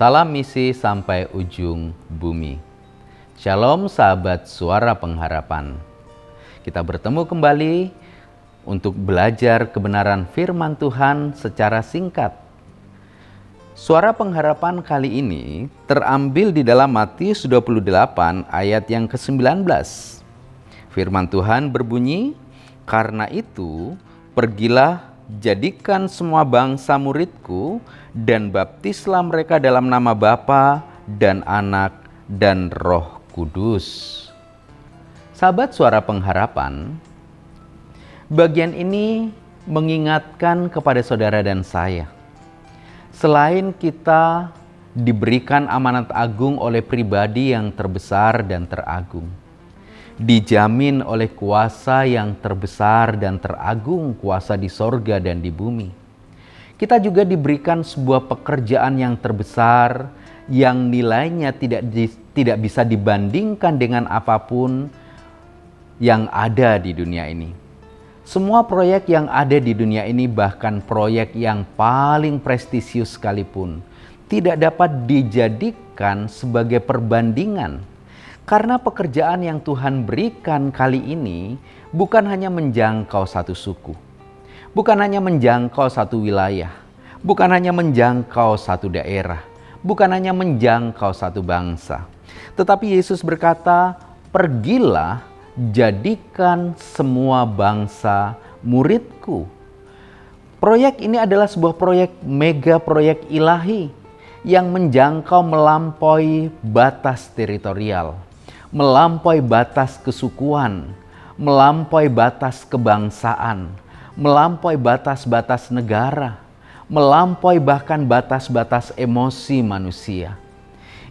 Salam misi sampai ujung bumi. Shalom sahabat Suara Pengharapan. Kita bertemu kembali untuk belajar kebenaran firman Tuhan secara singkat. Suara Pengharapan kali ini terambil di dalam Matius 28 ayat yang ke-19. Firman Tuhan berbunyi, "Karena itu, pergilah, jadikan semua bangsa muridku, dan baptislah mereka dalam nama Bapa dan Anak dan Roh Kudus." Sahabat Suara Pengharapan, bagian ini mengingatkan kepada saudara dan saya, selain kita diberikan amanat agung oleh pribadi yang terbesar dan teragung, dijamin oleh kuasa yang terbesar dan teragung, kuasa di sorga dan di bumi, kita juga diberikan sebuah pekerjaan yang terbesar yang nilainya tidak bisa dibandingkan dengan apapun yang ada di dunia ini. Semua proyek yang ada di dunia ini, bahkan proyek yang paling prestisius sekalipun, tidak dapat dijadikan sebagai perbandingan. Karena pekerjaan yang Tuhan berikan kali ini bukan hanya menjangkau satu suku, bukan hanya menjangkau satu wilayah, bukan hanya menjangkau satu daerah, bukan hanya menjangkau satu bangsa. Tetapi Yesus berkata, "Pergilah, jadikan semua bangsa muridku." Proyek ini adalah sebuah proyek mega, proyek ilahi yang menjangkau melampaui batas teritorial, melampaui batas kesukuan, melampaui batas kebangsaan, melampaui batas-batas negara, melampaui bahkan batas-batas emosi manusia.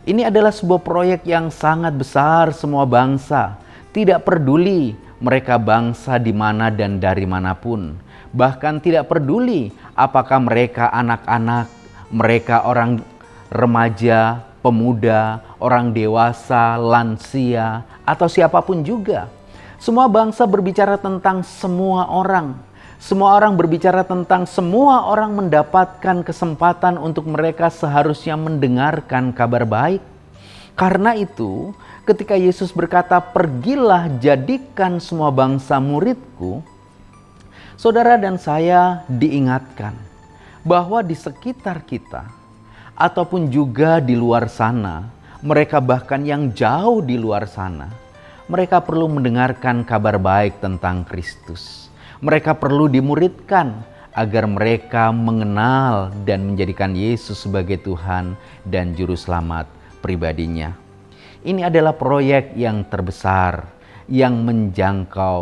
Ini adalah sebuah proyek yang sangat besar. Semua bangsa, tidak peduli mereka bangsa di mana dan dari manapun. Bahkan tidak peduli apakah mereka anak-anak, mereka orang remaja, pemuda, orang dewasa, lansia, atau siapapun juga. Semua bangsa berbicara tentang semua orang. Semua orang berbicara tentang semua orang mendapatkan kesempatan untuk mereka seharusnya mendengarkan kabar baik. Karena itu, ketika Yesus berkata, "Pergilah, jadikan semua bangsa muridku," saudara dan saya diingatkan bahwa di sekitar kita, ataupun juga di luar sana, mereka bahkan yang jauh di luar sana, mereka perlu mendengarkan kabar baik tentang Kristus. Mereka perlu dimuridkan agar mereka mengenal dan menjadikan Yesus sebagai Tuhan dan Juru Selamat pribadinya. Ini adalah proyek yang terbesar yang menjangkau